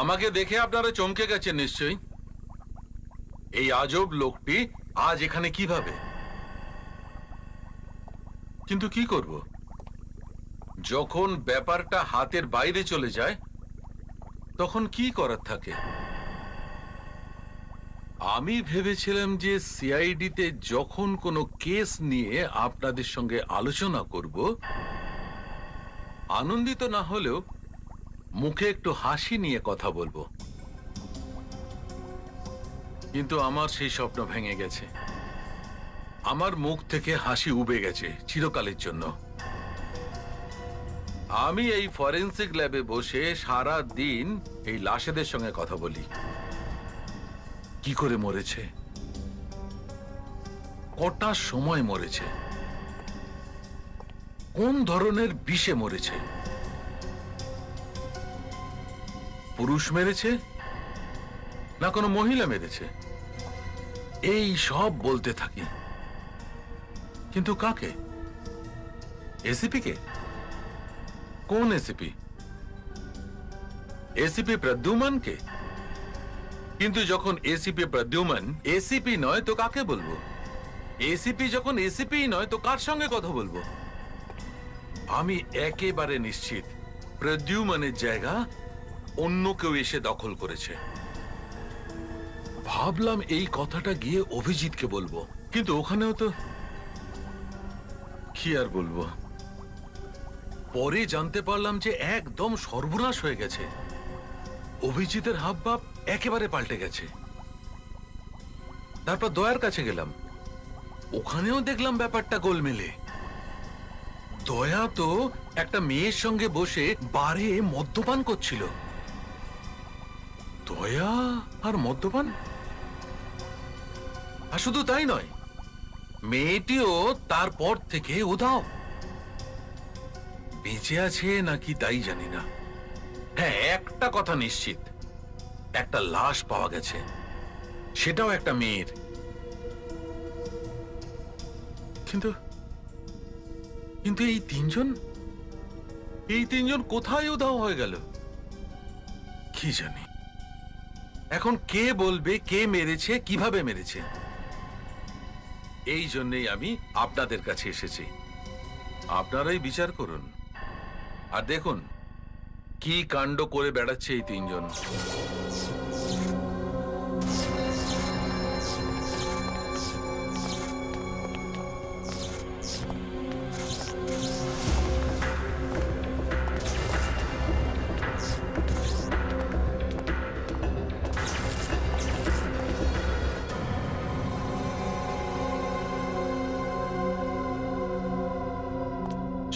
আমাকে দেখে আপনারা চমকে গেছেন নিশ্চয়ই। এই আজব লোকটি আজ এখানে কিভাবে? কিন্তু কি করব, যখন ব্যাপারটা হাতের বাইরে চলে যায় তখন কি করার থাকে? আমি ভেবেছিলাম যে সিআইডিতে যখন কোনো কেস নিয়ে আপনাদের সঙ্গে আলোচনা করব, আনন্দিত না হলেও মুখে একটু হাসি নিয়ে কথা বলবো। কিন্তু আমার সেই স্বপ্ন ভেঙে গেছে। আমার মুখ থেকে হাসি উবে গেছে চিরকালের জন্য। আমি এই ফরেন্সিক ল্যাবে বসে সারা দিন এই লাশেদের সঙ্গে কথা বলি। কি করে মরেছে, কটা সময় মরেছে, কোন ধরনের বিষে মরেছে, পুরুষ মেরেছে না কোনো মহিলা মেরেছে, এই সব বলতে থাকি। কিন্তু কাকে? এসিপি কে? কোন এসিপি? এসিপি প্রদ্যুম্ন কে? কিন্তু যখন এসিপি প্রদ্যুম্ন এসিপি নয় তো কাকে বলবো? এসিপি যখন এসিপি নয় তো কার সঙ্গে কথা বলবো? আমি একেবারে নিশ্চিত প্রদ্যুম্নের জায়গা অন্য কেউ এসে দখল করেছে। ভাবলাম এই কথাটা গিয়ে অভিজিৎকে বলবো, কিন্তু ওখানেও তো কি আর বলবো। পরে জানতে পারলাম যে একদম সর্বনাশ হয়ে গেছে। অভিজিতের হাবভাব একেবারে পাল্টে গেছে। তারপর দয়ার কাছে গেলাম, ওখানেও দেখলাম ব্যাপারটা গোলমেলে। দয়া তো একটা মেয়ের সঙ্গে বসে বারে মদ্যপান করছিল। দয়া আর মদ্যপান? আর শুধু তাই নয়, মেয়েটিও তারপর থেকে উধাও। বেঁচে আছে নাকি তাই জানি না। হ্যাঁ, একটা কথা নিশ্চিত, একটা লাশ পাওয়া গেছে, সেটাও একটা মেয়ের। কিন্তু কিন্তু এই তিনজন কোথায় উধাও হয়ে গেল কি জানি। এখন কে বলবে কে মেরেছে, কিভাবে মেরেছে? এই জন্যই আমি আপনাদের কাছে এসেছি। আপনারাই বিচার করুন। আর দেখুন কি কাণ্ড করে বেড়াচ্ছে এই তিনজন।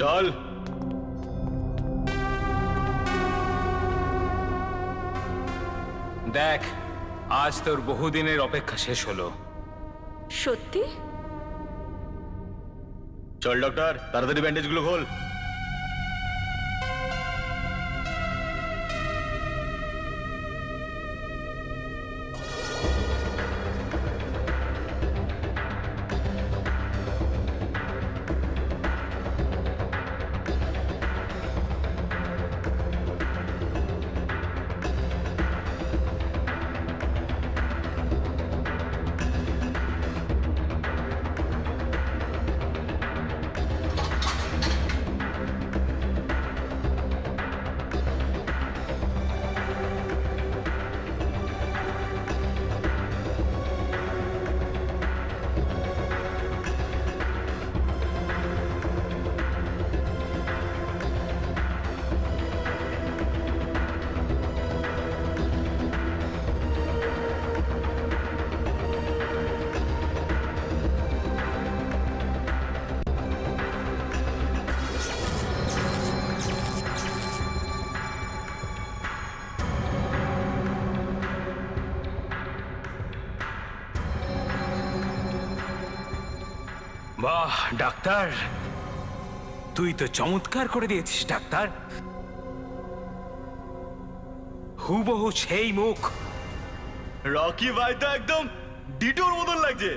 চল। দেখ, আজ তোর বহুদিনের অপেক্ষা শেষ হলো। সত্যি? চল ডক্টর, তাড়াতাড়ি ব্যান্ডেজগুলো খোল। বাহ ডাক্তার, তুই তো চমৎকার করে দিয়েছিস ডাক্তার। হুবহু সেই মুখ। রকি ভাই তো একদম ডিটোর মতন লাগছে।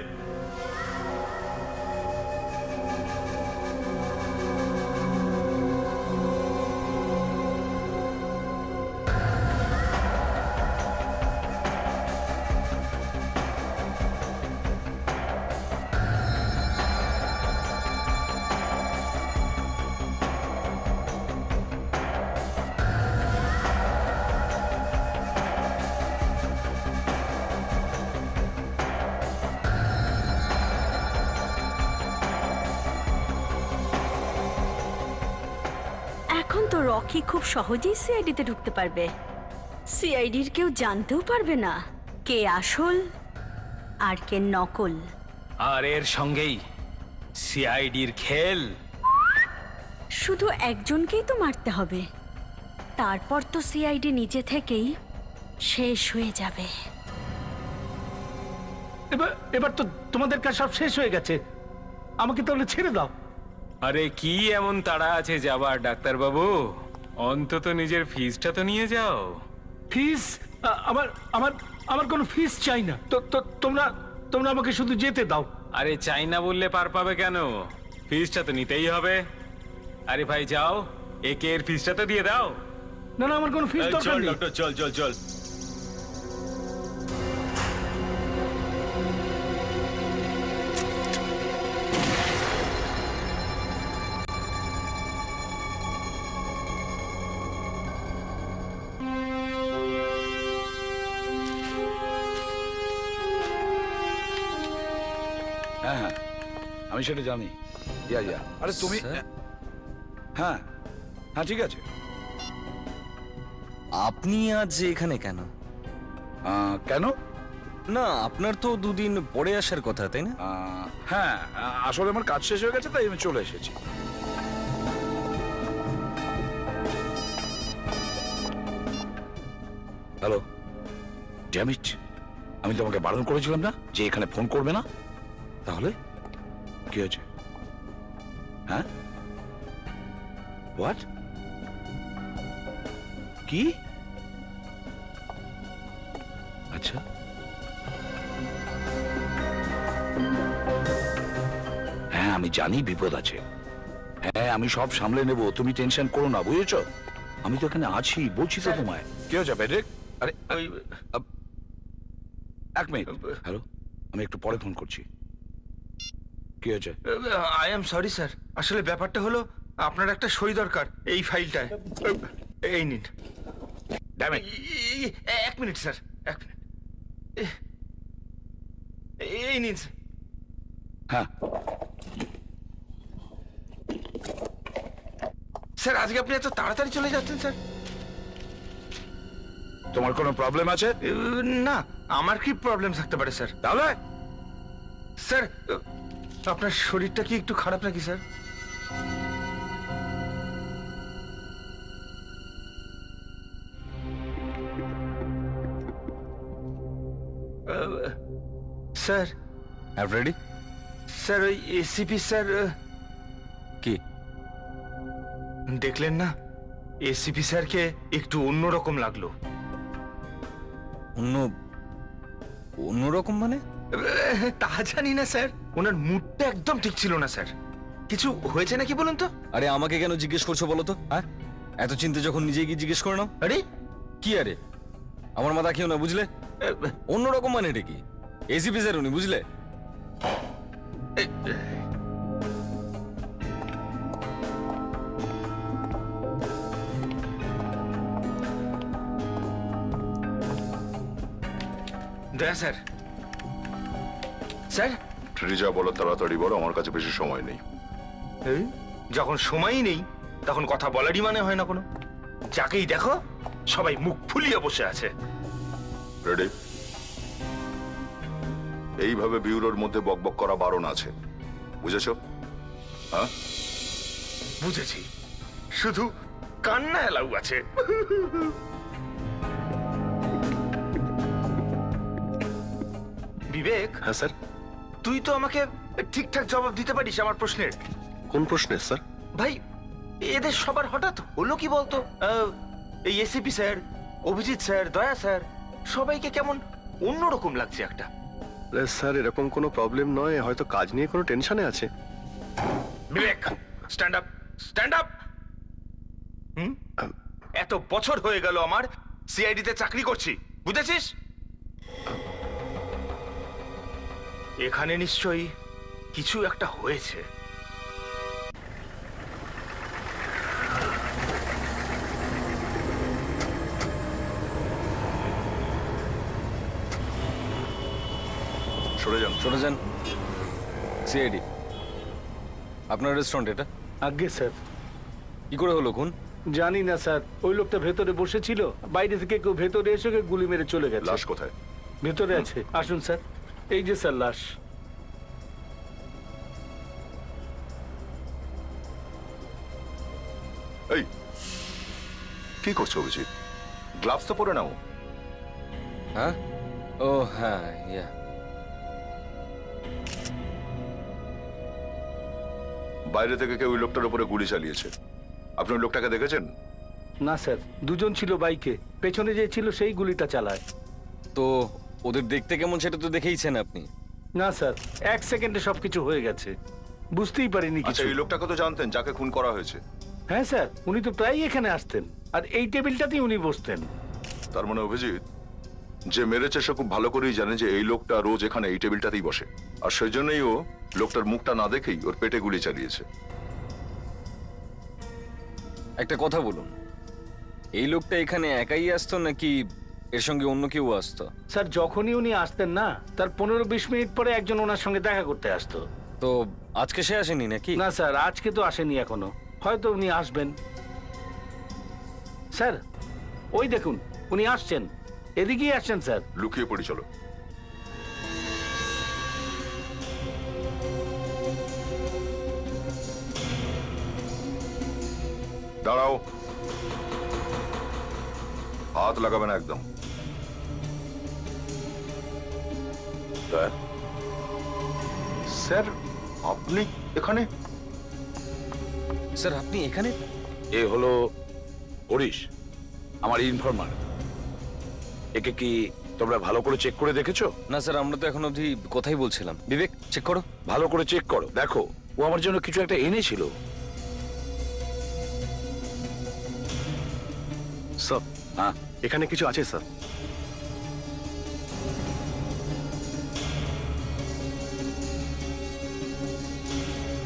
এখন তো রকি খুব সহজেই সিআইডিতে ঢুকতে পারবে। সিআইডির কেউ জানতেও পারবে না কে আসল আর কে নকল। আর এর সঙ্গেই সিআইডির খেল। শুধু একজনকেই তো মারতে হবে, তারপর তো সিআইডি নিজে থেকেই শেষ হয়ে যাবে। এবার এবার তো তোমাদের কাজ সব শেষ হয়ে গেছে, আমাকে তাহলে ছেড়ে দাও। আরে কি এমন তাড়া আছে যাবার ডাক্তার বাবু? অন্তত নিজের ফিসটা তো নিয়ে যাও। ফিস? আমার আমার আমার কোনো ফিস চাই না। তো তো তোমরা তোমরা আমাকে শুধু যেতে দাও। আরে চাই না বললে পার পাবে কেন? ফিসটা তো নিতেই হবে। আরে ভাই যাও, একে এর ফিসটা তো দিয়ে দাও। না না, আমার কোনো ফিস দরকার চল নেই। ডক্টর, চল চল চল। হ্যাঁ হ্যাঁ, আমি সেটা জানি। ইয়া ইয়া, আরে তুমি, হ্যাঁ হ্যাঁ ঠিক আছে। আপনি আজ এখানে কেন? কেন? না, আপনার তো দুদিন পরে আসার কথা, তাই না? হ্যাঁ, আসলে আমার কাজ শেষ হয়ে গেছে, তাই আমি চলে এসেছি। হ্যালো, ড্যামিট, আমি তোমাকে বারণ করেছিলাম না যে এখানে ফোন করবে না? তাহলে কি হয়েছে? হ্যাঁ, হোয়াট? কি? আচ্ছা, হ্যাঁ আমি জানি বিপদ আছে। হ্যাঁ আমি সব সামলে নেব, তুমি টেনশন করো না, বুঝেছো? আমি তো এখানে আছি, বলছি তো তোমায়। কি হয়েছে প্যাট্রিক? আরে ওই এক মিনিট। হ্যালো, আমি একটু পরে ফোন করছি। কি হয়েছে? আই এম সরি স্যার, আসলে ব্যাপারটা হলো আপনার একটা সই দরকার এই ফাইলটায়। এই নিন। Damn it. এক মিনিট স্যার, এক মিনিট। এই নিন স্যার। হ্যাঁ, স্যার আজকে আপনি এত তাড়াতাড়ি চলে যাচ্ছেন স্যার? তোমার কোনো প্রবলেম আছে? না, আমার কি প্রবলেম থাকতে পারে স্যার? তাহলে স্যার আপনার শরীরটা কি একটু খারাপ নাকি sir? Sir have ready? Sir ওই এসিপি স্যার, কি? দেখলেন না এসিপি স্যারকে একটু অন্যরকম লাগলো। অন্যরকম মানে? তা জানি না স্যার, ওনার মুডটা একদম ঠিক ছিল না স্যার। কিছু হয়েছে নাকি বলুন তো? আরে আমাকে কেন জিজ্ঞেস করছো বলো তো? হ্যাঁ, এত চিন্তা যখন নিজেই গিয়ে জিজ্ঞেস করে নাও। আরে কি আরে? আমার মাথা খেও না, বুঝলে? অন্যরকম মানে এটা কি? এসিপি স্যার উনি, বুঝলে? দয়া স্যার। স্যার যা বলো তাড়াতাড়ি বলো, আমার কাছে বেশি সময় নেই। এই, যখন সময়ই নেই তখন কথা বলারই মানে হয় না কোনো। যাকেই দেখো সবাই মুখ ফুলিয়ে বসে আছে। রেডি? এইভাবে বিউরোর মধ্যে বকবক করা বারণ আছে, বুঝেছো? হ্যাঁ, বুঝেছি, শুধু কান্না এলাউ আছে। বিবেক। হ্যাঁ স্যার। তুই তো আমাকে ঠিকঠাক জবাব দিতে পারিস আমার প্রশ্নের। কোন প্রশ্নের স্যার? ভাই এদের সবার হঠাৎ হলো কি বলতো? এই এসিপি স্যার, অভিজিৎ স্যার, দয়া স্যার, সবাইকে কেমন অন্যরকম লাগছে একটা। স্যার এরকম কোনো প্রবলেম নয়, হয়তো কাজ নিয়ে কোনো টেনশনে আছে। বিবেক, স্ট্যান্ড আপ, স্ট্যান্ড আপ। এত বছর হয়ে গেল আমার সিআইডিতে চাকরি করছি, বুঝেছিস? এখানে নিশ্চয়ই কিছু একটা হয়েছে। সরে যান। সরে যান। সিআইডি আপনার রেস্টুরেন্ট এটা? আজ্ঞে স্যার। কি করে হলো খুন? জানি না স্যার, ওই লোকটা ভেতরে বসেছিল, বাইরে থেকে কেউ ভেতরে এসে ওকে গুলি মেরে চলে গেছে। লাশ কোথায়? ভেতরে আছে, আসুন স্যার। এই যে স্যার লাশ। এই কি করছো অভিজিৎ? গ্লাভস তো পরে নাও। হ্যাঁ, ও হ্যাঁ, ইয়া। বাইরে থেকে কেউ ওই লোকটার উপরে গুলি চালিয়েছে। আপনি ওই লোকটাকে দেখেছেন? না স্যার, দুজন ছিল বাইকে, পেছনে যে ছিল সেই গুলিটা চালায়। তো ওদের দেখতে কেমন সেটা তো দেখেইছেন আপনি। না স্যার, 1 সেকেন্ডে সবকিছু হয়ে গেছে, বুঝতেই পারিনি আচ্ছা, কিছু। এই লোকটাকে তো জানতেন যাকে খুন করা হয়েছে? হ্যাঁ স্যার, উনি তো প্রায়ই এখানে আসতেন, আর এই টেবিলটাতেই উনি বসতেন। তার মানে অভিজিৎ যে মেরেছে সে খুব ভালো করেই জানে যে এই লোকটা রোজ এখানে এই টেবিলটাতেই বসে, আর সেই জন্যই ও লোকটার মুখটা না দেখেই ওর পেটে গুলি চালিয়েছে। একটা কথা বলুন, এই লোকটা এখানে একাই আসতো নাকি এর সঙ্গে অন্য কেউ আসতো? স্যার, যখনই উনি আসতেন না, তার 15-20 মিনিট পরে একজন ওনার সঙ্গে দেখা করতে আসতো। তো আজকে সে আসেনি নাকি? না স্যার, আজকে তো আসেনি এখনো, হয়তো উনি আসবেন। স্যার, ওই দেখুন উনি আসছেন, এদিকেই আসছেন স্যার। লুকিয়ে পড়ি চলো। দাঁড়াও, হাত লাগাবে না একদম। স্যার, আপনি এখানে? স্যার, আপনি এখানে? এ হলো হরিশ, আমার ইনফরমার। একে কি তোমরা ভালো করে চেক করে দেখেছো? না স্যার, আমরা তো এখন অবধি কথাই বলছিলাম। বিবেক, চেক করো। ভালো করে চেক করো, দেখো ও আমার জন্য কিছু একটা এনেছিল। স্যার, হ্যাঁ, এখানে কিছু আছে স্যার।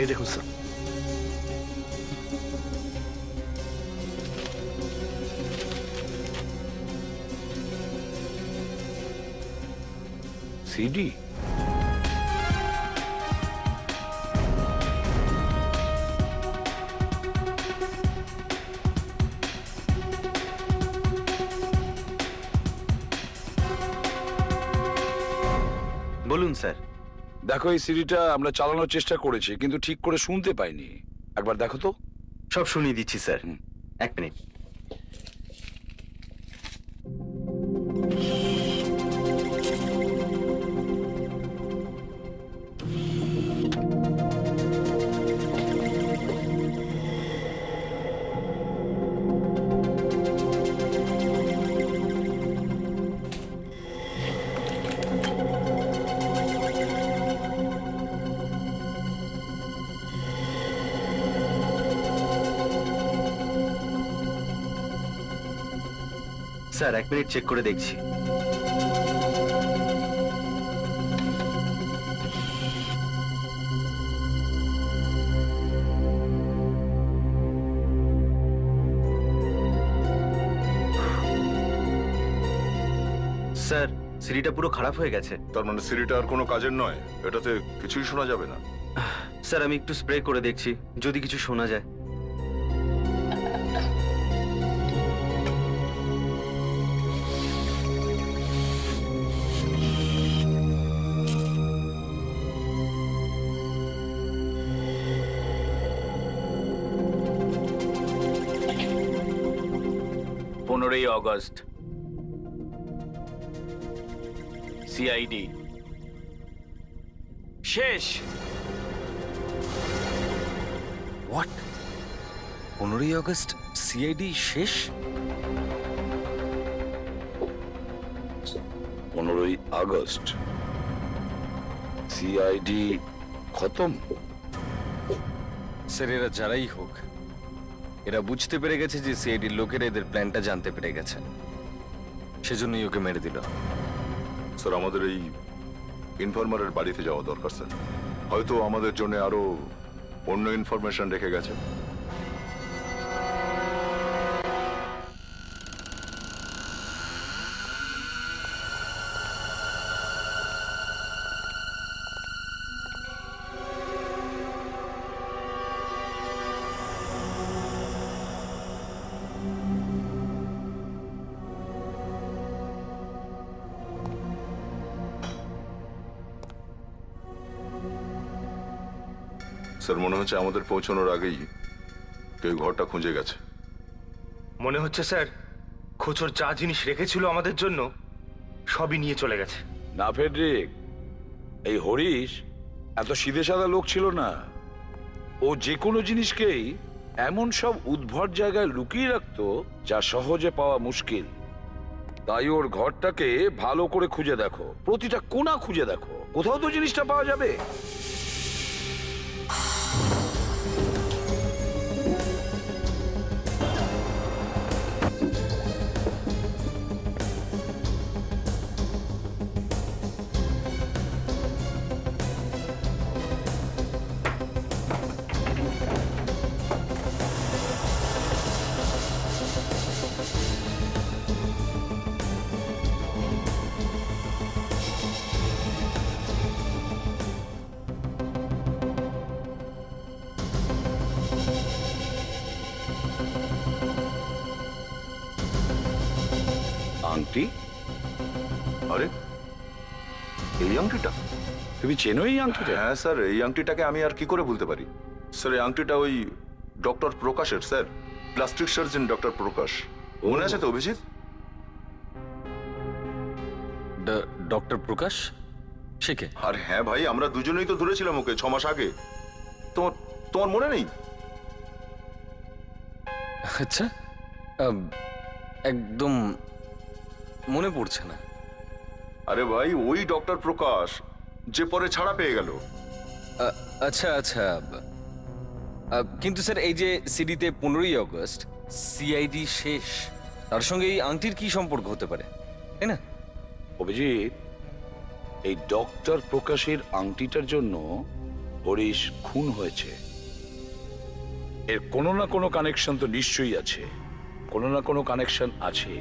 এই দেখুন স্যার। সিডি? বলুন স্যার। দেখো, এই সিডিটা আমরা চালানোর চেষ্টা করেছি কিন্তু ঠিক করে শুনতে পাইনি। একবার দেখো তো। সব শুনিয়ে দিচ্ছি স্যার, হুম। 1 মিনিট। স্যার, 1 মিনিট চেক করে দেখছি। স্যার, সিডিটা পুরো খারাপ হয়ে গেছে। তার মানে সিরিটা আর কোনো কাজের নয়? এটাতে কিছুই শোনা যাবে না? স্যার, আমি একটু স্প্রে করে দেখছি, যদি কিছু শোনা যায়। আগস্ট, সিআইডি শেষ। হোয়াট? 15ই আগস্ট সিআইডি শেষ? 15ই আগস্ট সিআইডি খতম? স্যার, এরা যারাই হোক, এরা বুঝতে পেরে গেছে যে সিআইডির লোকেরা এদের প্ল্যানটা জানতে পেরে গেছে, সেজন্যই ওকে মেরে দিল। স্যার, আমাদের এই ইনফরমারের বাড়িতে যাওয়া দরকার স্যার। হয়তো আমাদের জন্য আরো অন্য ইনফরমেশন রেখে গেছে। স্যার মনে হচ্ছে আমাদের পৌঁছানোর আগেই কেউ ঘরটা খুঁজে গেছে। মনে হচ্ছে স্যার খোঁচর যা জিনিস রেখেছিল আমাদের জন্য সবই নিয়ে চলে গেছে। না ফেডরিক, এই হরিশ এত সিধে সাদা লোক ছিল না। ও যে কোনো জিনিসকেই এমন সব উদ্ভট জায়গায় লুকিয়ে রাখতো যা সহজে পাওয়া মুশকিল। তাই ওর ঘরটাকে ভালো করে খুঁজে দেখো, প্রতিটা কোণা খুঁজে দেখো, কোথাও তো জিনিসটা পাওয়া যাবে। আংটি? আরে এই আংটিটা? তুমি চেনো এই আংটিটা? হ্যাঁ স্যার, এই আংটিটাকে আমি আর কি করে ভুলতে পারি। স্যার এই আংটিটা ওই ডক্টর প্রকাশের, স্যার প্লাস্টিক সার্জন ডক্টর প্রকাশ। মনে আছে তো অভিজিৎ? ডক্টর প্রকাশ? সে কে? আর হ্যাঁ ভাই, আমরা দুজনেই তো ধরেছিলাম ওকে 6 মাস আগে। তোমার তোমার মনে নেই? আচ্ছা, একদম মনে পড়ছে না। আরে ভাই ওই ডক্টর প্রকাশ যে পরে ছাড়া পেয়ে গেল। আচ্ছা আচ্ছা, কিন্তু স্যার এই যে সিডিতে 15ই আগস্ট সিআইডি শেষ, তার সঙ্গে এই আংটির কি সম্পর্ক হতে পারে, তাই না? অভিজিৎ, এই ডক্টর প্রকাশের আংটিটার জন্য হরিশ খুন হয়েছে। এর কোনো না কোনো কানেকশন তো নিশ্চয়ই আছে, কোনো না কোনো কানেকশন আছে।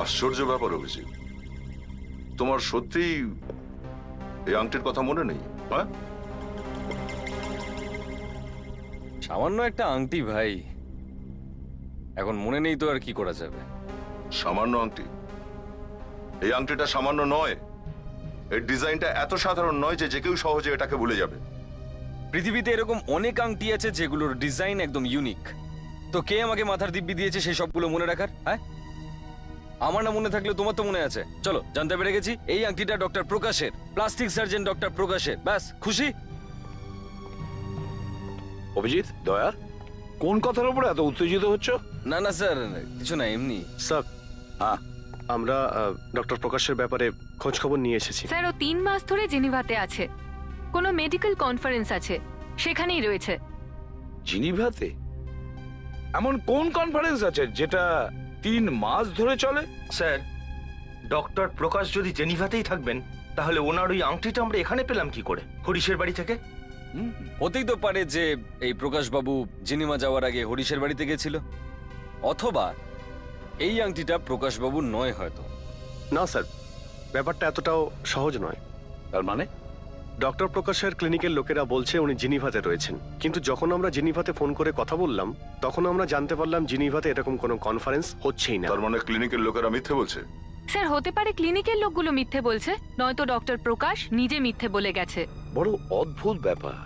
আশ্চর্য ব্যাপার অভিজিৎ, তোমার সত্যি এই আংটির কথা মনে নেই? হ্যাঁ, সামান্য একটা আংটি ভাই, এখন মনে নেই তো আর কি করা যাবে। সামান্য আংটি? এই আংটিটা সামান্য নয়, এর ডিজাইনটা এত সাধারণ নয় যে যে কেউ সহজে এটাকে ভুলে যাবে। পৃথিবীতে এরকম অনেক আংটি আছে যেগুলোর ডিজাইন একদম ইউনিক। তো কে আমাকে মাথার দিব্যি দিয়েছে সেই সবগুলো মনে রাখার? হ্যাঁ, আমার না মনে থাকলে তোমার তো মনে আছে। চলো, জানতে পেরে গেছি এই আংটিটা ডক্টর প্রকাশের, প্লাস্টিক সার্জন ডক্টর প্রকাশের। ব্যাস, খুশি? অভিজিৎ, দয়া, কোন কথার উপরে এত উত্তেজিত হচ্ছ? না না স্যার, কিছু না, এমনি। স্যার, হ্যাঁ, আমরা ডক্টর প্রকাশের ব্যাপারে খোঁজ খবর নিয়ে এসেছি। স্যার, ও 3 মাস ধরে জেনিভাতে আছে, কোনো মেডিকেল কনফারেন্স আছে, সেখানেই রয়েছে। জিনিভাতে? এমন কোন কনফারেন্স আছে যেটা 3 মাস ধরে চলে? স্যার, ডক্টর প্রকাশ যদি জেনিভাতেই থাকবেন তাহলে ওনার ওই আংটিটা আমরা এখানে পেলাম কি করে, হরিশের বাড়ি থেকে? হতেই তো পারে যে এই প্রকাশ বাবু জেনিভা যাওয়ার আগে হরিশের বাড়িতে গেছিল, অথবা এই আংটিটা প্রকাশ বাবুর নয় হয়তো। না স্যার, ব্যাপারটা এতটাও সহজ নয়। তার মানে? ডক্টর প্রকাশের ক্লিনিকের লোকেরা বলছে উনি জিনিভাতে রয়েছেন, কিন্তু যখন আমরা জিনিভাতে ফোন করে কথা বললাম তখন আমরা জানতে পারলাম জিনিভাতে এরকম কোনো কনফারেন্স হচ্ছেই না। তার মানে ক্লিনিকের লোকেরা মিথ্যে বলছে? স্যার, হতে পারে ক্লিনিকের লোকগুলো মিথ্যে বলছে, নয়তো ডক্টর প্রকাশ নিজে মিথ্যে বলে গেছে। বড় অদ্ভুত ব্যাপার।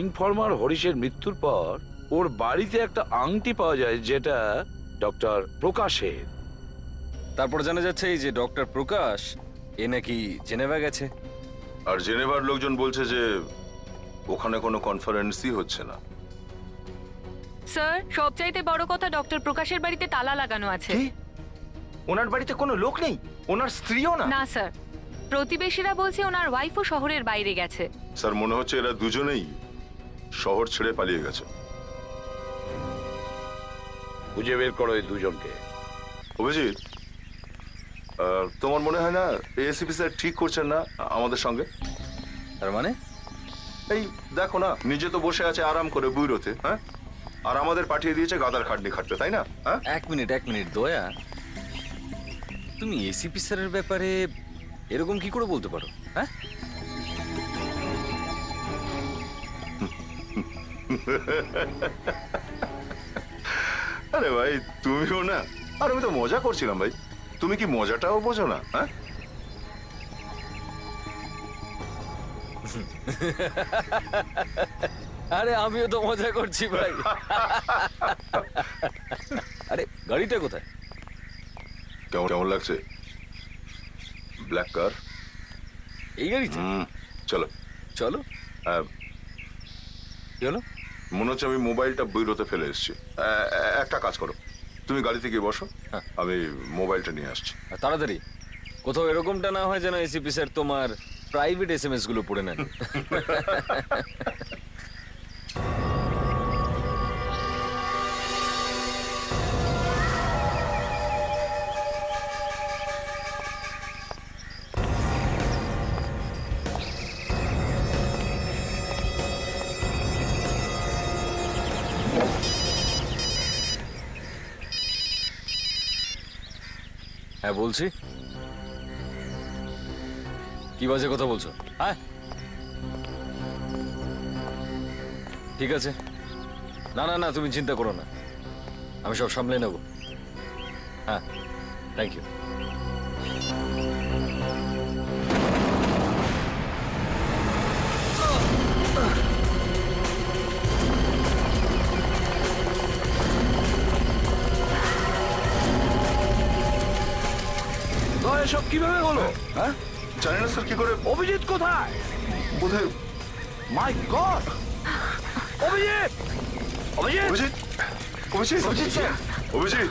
ইনফর্মার হরিশের মৃত্যুর পর ওর বাড়িতে একটা আংটি পাওয়া যায় যেটা ডক্টর প্রকাশের। তারপর জানা যাচ্ছে এই যে ডক্টর প্রকাশ এ নাকি জেনেভা গেছে। আর জেনেভার লোকজন বলছে যে ওখানে কোনো কনফারেন্সই হচ্ছে না। স্যার, সবচাইতে বড় কথা, ডক্টর প্রকাশের বাড়িতে তালা লাগানো আছে। কি? ওনার বাড়িতে কোনো লোক নেই? ওনার স্ত্রীও না? না স্যার, প্রতিবেশীরা বলছে ওনার ওয়াইফও শহরের বাইরে গেছে। স্যার মনে হচ্ছে এরা দুজনেই শহর ছেড়ে পালিয়ে গেছে। খুঁজে বের করো এই দুজনকে। অভিজিৎ, তোমার মনে হয় না এএসপি স্যার ঠিক করছেন না আমাদের সঙ্গে? তার মানে? এই দেখো না, নিজে তো বসে আছে আরাম করে বুইরোতে, হ্যাঁ? আর আমাদের পাঠিয়ে দিয়েছে গাদার খাটনি খাটতে, তাই না? হ্যাঁ? এক মিনিট দয়া, তুমি এসিপি স্যারের ব্যাপারে এরকম কি করে বলতে পারো? হ্যাঁ, আরে ভাই তুমিও না, আর আমি তো মজা করছিলাম ভাই। তুমি কি মজাটাও বোঝো না? হ্যাঁ, আরে আমিও তো মজা করছি ভাই। আরে গাড়িটা কোথায়? কেমন কেমন লাগছে ব্ল্যাক কার? এই গাড়িতে? চলো চলো। হ্যাঁ, কি হলো? মনে হচ্ছে আমি মোবাইলটা বইরোতে ফেলে এসেছি। একটা কাজ করো, তুমি গাড়িতে গিয়ে বসো, আমি মোবাইলটা নিয়ে আসছি। আর তাড়াতাড়ি, কোথাও এরকমটা না হয় যেন এসিপি স্যার তোমার প্রাইভেট এসএমএস গুলো পড়ে নেন। হ্যাঁ বলছি, কি বাজে কথা বলছো? হ্যাঁ ঠিক আছে, না না না তুমি চিন্তা করো না, আমি সব সামলে নেব। হ্যাঁ থ্যাংক ইউ। এসব কিভাবে হলো? হ্যাঁ জানি না স্যার, কি করে? অভিজিৎ কোথায়? বোধহয় মাই গড! অভিজিৎ! অভিজিৎ! অভিজিৎ, অভিজিৎ, অভিজিৎ স্যার, অভিজিৎ,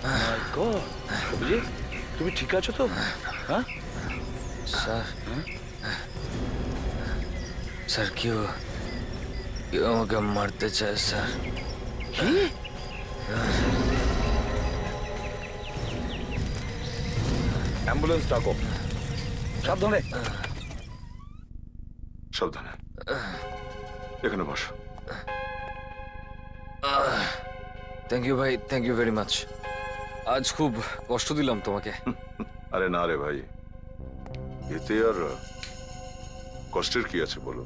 মাই গড! অভিজিৎ তুমি ঠিক আছো তো? হ্যাঁ স্যার, স্যার কেউ আমাকে মারতে চায় স্যার। কি? অ্যাম্বুলেন্স ডাকো, সাবধানে। সাবধানে, এখানে বসো। থ্যাংক ইউ ভাই, থ্যাংক ইউ ভেরি মাচ। আজ খুব কষ্ট দিলাম তোমাকে। আরে না রে ভাই, এতে আর কষ্টের কি আছে বলো?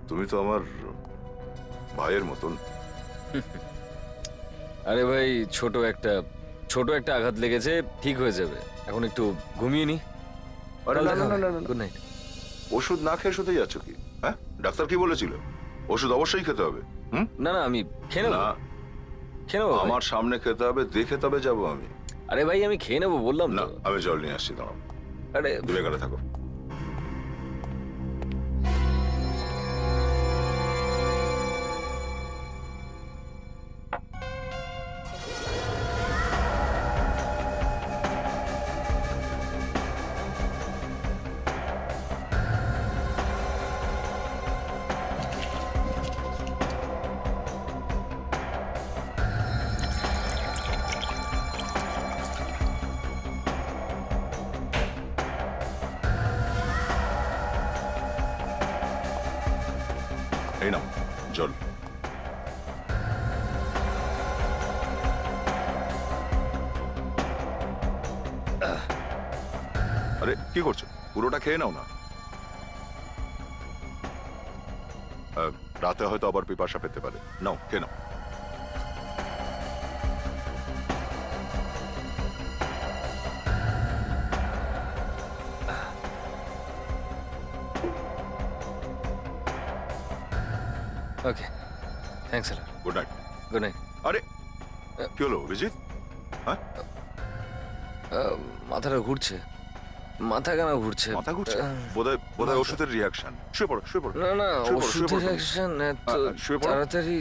তুমি তো আমার ভাইয়ের মতন। আরে ভাই ছোট একটা আঘাত লেগেছে, ঠিক হয়ে যাবে। এখন একটু ঘুমিয়ে নি। আরে না না না না, গুড নাইট। ওষুধ না খেয়ে শুতে যাচ্ছ কি? হ্যাঁ, ডাক্তার কি বলেছিল? ওষুধ অবশ্যই খেতে হবে। না না আমি খেয়ে নেবো, না, খেয়ে নেবো। আমার সামনে খেতে হবে, দেখে তবে যাবো আমি। আরে ভাই আমি খেয়ে নেবো বললাম না, তো। আমি জল নিয়ে আসছি, দাঁড়াও। আরে তুমি এখানে থাকো। এই নাও জল। আরে কি করছো? পুরোটা খেয়ে নাও না, রাতে হয়তো আবার পিপাসা পেতে পারে। নাও খেয়ে নাও। Okay, thanks sir. Good night. Good night. আরে কি হলো অভিজিৎ? হ্যাঁ, মাথাটা ঘুরছে, মাথা কেন ঘুরছে? মাথা ঘুরছে? বোধহয় ওষুধের রিয়াকশন। শুয়ে পড়ো, শুয়ে পড়ো। না না শুয়ে পড়ো, শুয়ে ওষুধের পড়ো। অ্যাকশন এত শুয়ে পড়ো। তাড়াতাড়ি।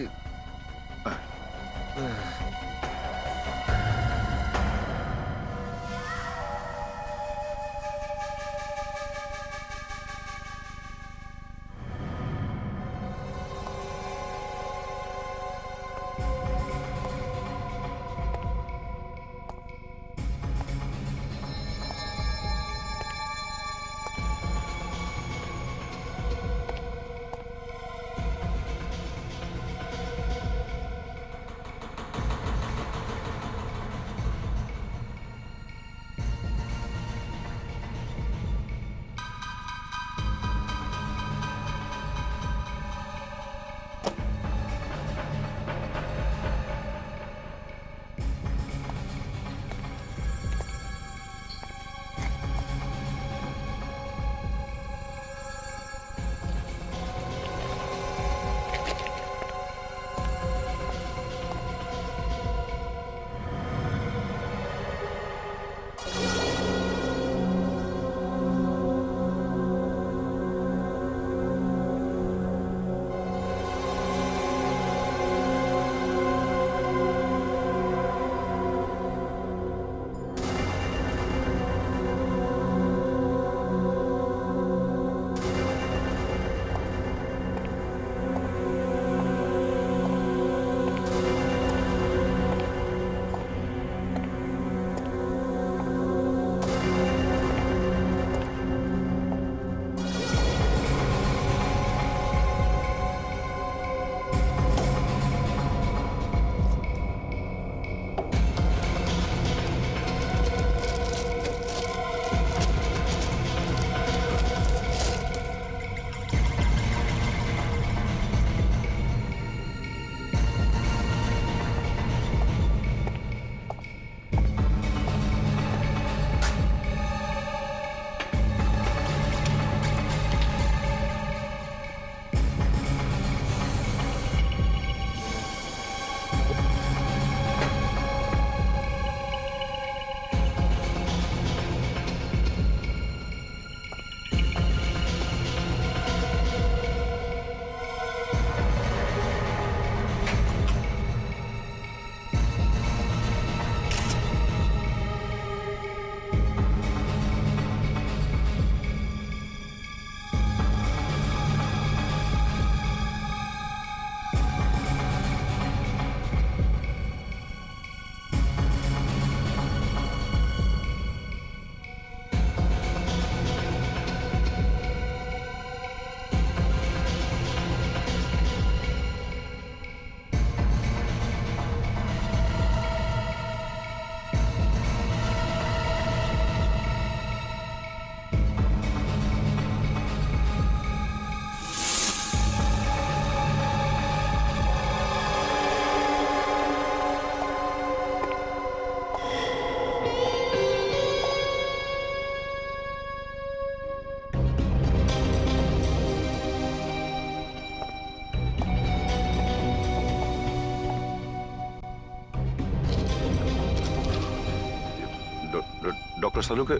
ডক্টর সালুকে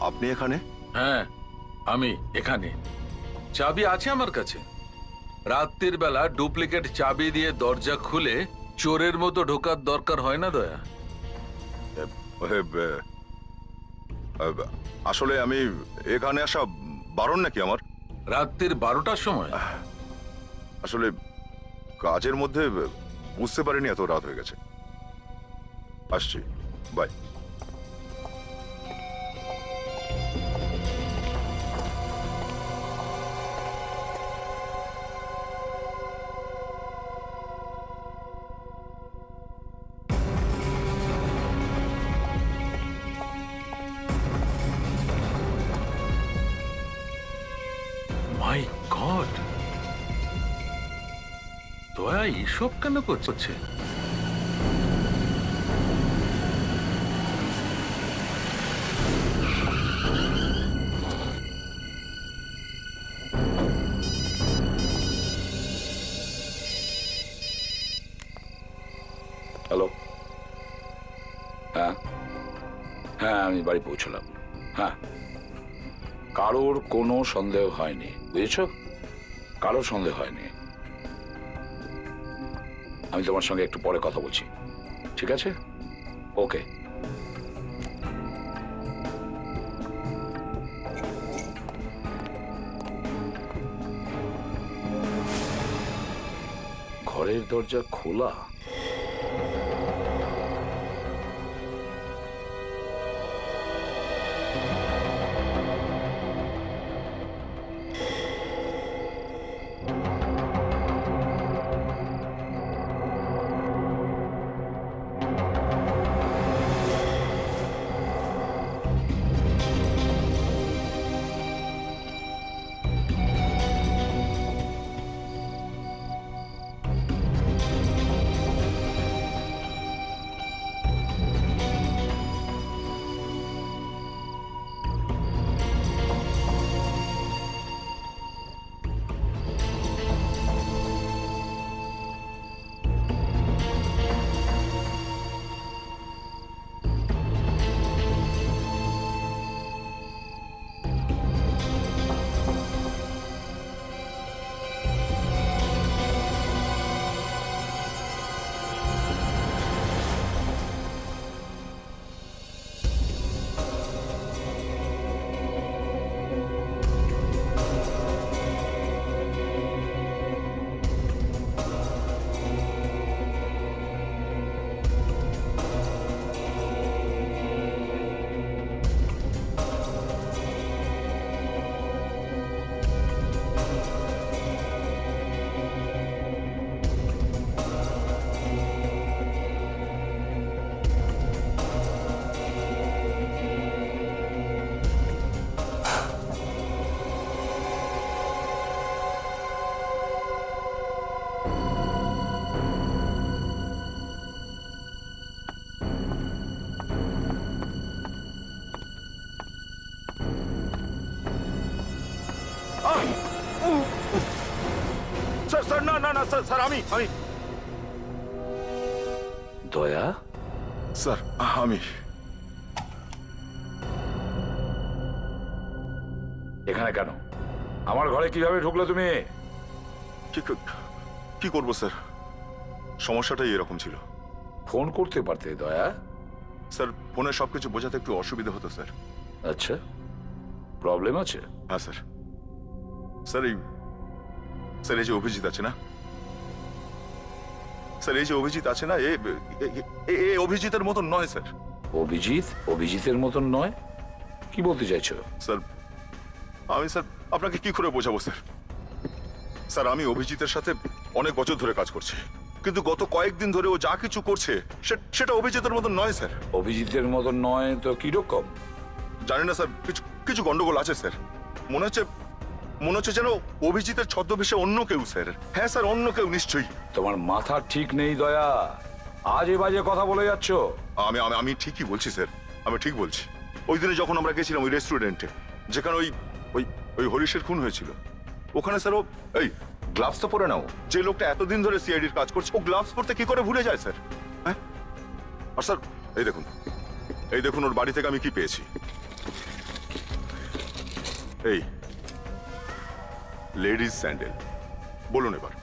আপনি এখানে? হ্যাঁ, আমি এখানে। চাবি আছে আমার কাছে। রাত্রির বেলা ডুপ্লিকেট চাবি দিয়ে দরজা খুলে চোরের মতো ঢোকার দরকার হয় না দয়া। আসলে আমি এখানে আসা বারণ নাকি আমার? রাত্রির 12টার সময়? আসলে কাজের মধ্যে বুঝতে পারিনি এত রাত হয়ে গেছে। আসছি, বাই। মাই গড, দয়া এসব কেন করছে? হ্যালো, হ্যাঁ হ্যাঁ, আমি বাড়ি পৌঁছলাম। হ্যাঁ, কারোর কোনো সন্দেহ হয়নি, বুঝেছ? কারোর সন্দেহ হয়নি। আমি তোমার সঙ্গে একটু পরে কথা বলছি, ঠিক আছে? ওকে। ঘরের দরজা খোলা? স্যার স্যার, না না না স্যার, স্যার আমি দয়া, স্যার আমি এখানে কেন? আমার ঘরে কিভাবে ঢুকলো তুমি? কি করবো স্যার, সমস্যাটাই এরকম ছিল। ফোন করতে পারতে দয়া। স্যার, ফোনে সবকিছু বোঝাতে একটু অসুবিধা হতো স্যার। আচ্ছা, প্রবলেম আছে? হ্যাঁ স্যার। স্যার এই যে অভিজিৎ আছে না, স্যার এই যে অভিজিৎ আছে না, এ অভিজিতের মতন নয় স্যার। অভিজিতের মতন নয়? কি বলতে চাইছো? স্যার আমি আপনাকে কি করে বোঝাবো স্যার? স্যার আমি অভিজিতের সাথে অনেক বছর ধরে কাজ করছি, কিন্তু গত কয়েকদিন ধরে ও যা কিছু করছে সেটা অভিজিতের মতন নয় স্যার। অভিজিতের মতন নয় তো কিরকম? জানি না স্যার, কিছু গন্ডগোল আছে স্যার। মনে হচ্ছে যেন অভিজিতের ছদ্মবেশে অন্য কেউ স্যার। হ্যাঁ স্যার, অন্য কেউ নিশ্চয়ই। তোমার মাথা ঠিক নেই দয়া, আজে বাজে কথা বলে যাচ্ছ। আমি ঠিকই বলছি স্যার, আমি ঠিক বলছি। ওই দিনে যখন আমরা গেছিলাম ওই রেস্টুরেন্টে যেখানে ওই হরিশের খুন হয়েছিল, ওখানে স্যার ও এই গ্লাভস তো পরে নাও। যে লোকটা এতদিন ধরে সিআইডির কাজ করছে ও গ্লাভস পরতে কি করে ভুলে যায় স্যার? হ্যাঁ, আর স্যার এই দেখুন এই দেখুন ওর বাড়ি থেকে আমি কি পেয়েছি। এই লেডিস স্যান্ডেল। বলুন এবার,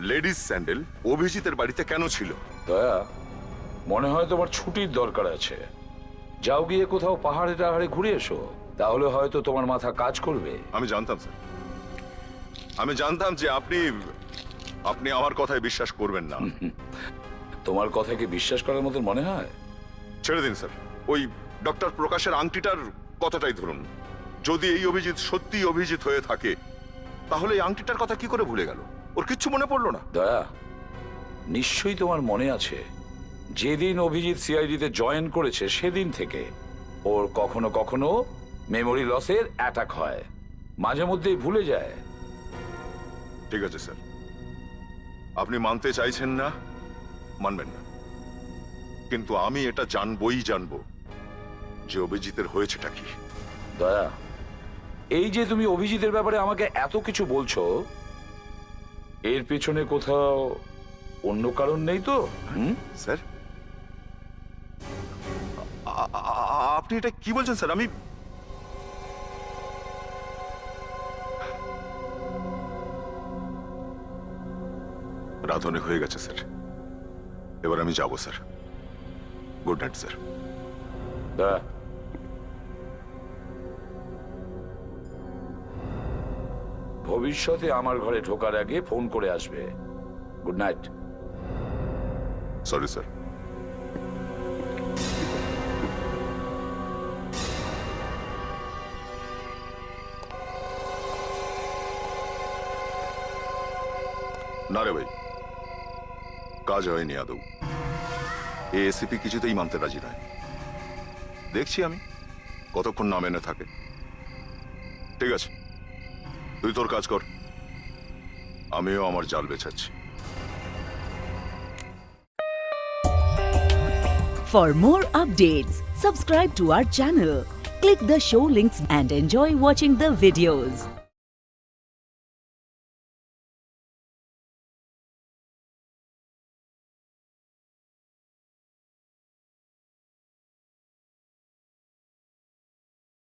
লেডিস স্যান্ডেল অভিজিতের বাড়িতে কেন ছিল? দয়া, মনে হয় তোমার ছুটির দরকার আছে। যাও গিয়ে কোথাও পাহাড়ে টাহাড়ে ঘুরে এসো, তাহলে হয়তো তোমার মাথা কাজ করবে। আমি জানতাম স্যার, আমি জানতাম যে আপনি আপনি আমার কথায় বিশ্বাস করবেন না। তোমার কথাকে বিশ্বাস করার মতন মনে হয়? ছেড়ে দিন স্যার, ওই ডক্টর প্রকাশের আংটিটার কথাটাই ধরুন। যদি এই অভিজিৎ সত্যি অভিজিৎ হয়ে থাকে, তাহলে এই আংটিটার কথা কি করে ভুলে গেল? ওর কিচ্ছু মনে পড়লো না? দয়া, নিশ্চয়ই তোমার মনে আছে, যেদিন অভিজিৎ সিআইডিতে জয়েন করেছে সেদিন থেকে ওর কখনো কখনো মেমোরি লসের অ্যাটাক হয়, মাঝে মধ্যেই ভুলে যায়। ঠিক আছে স্যার, আপনি মানতে চাইছেন না, মানবেন না, কিন্তু আমি এটা জানবই জানবো যে অভিজিতের হয়েছেটা কি। দয়া, এই যে তুমি অভিজিতের ব্যাপারে আমাকে এত কিছু বলছো, এর পেছনে কোথাও অন্য কারণ নেই তো? স্যার, আপনি এটা কি বলছেন স্যার? আমি রাত অনেক হয়ে গেছে স্যার, এবার আমি যাবো স্যার। Good night sir. দয়া, ভবিষ্যতে আমার ঘরে ঢোকার আগে ফোন করে আসবে। Good night. Sorry sir. না রে ভাই, কাজ হয়নি আদৌ। এসিপি কিছুতেই মানতে রাজি নয়। দেখছি আমি কতক্ষণ না মেনে থাকে। ঠিক আছে, তুই তোর কাজ কর, আমিও আমার জাল বেছাচ্ছি। For more updates, subscribe to our channel, click the show links and enjoy watching the videos.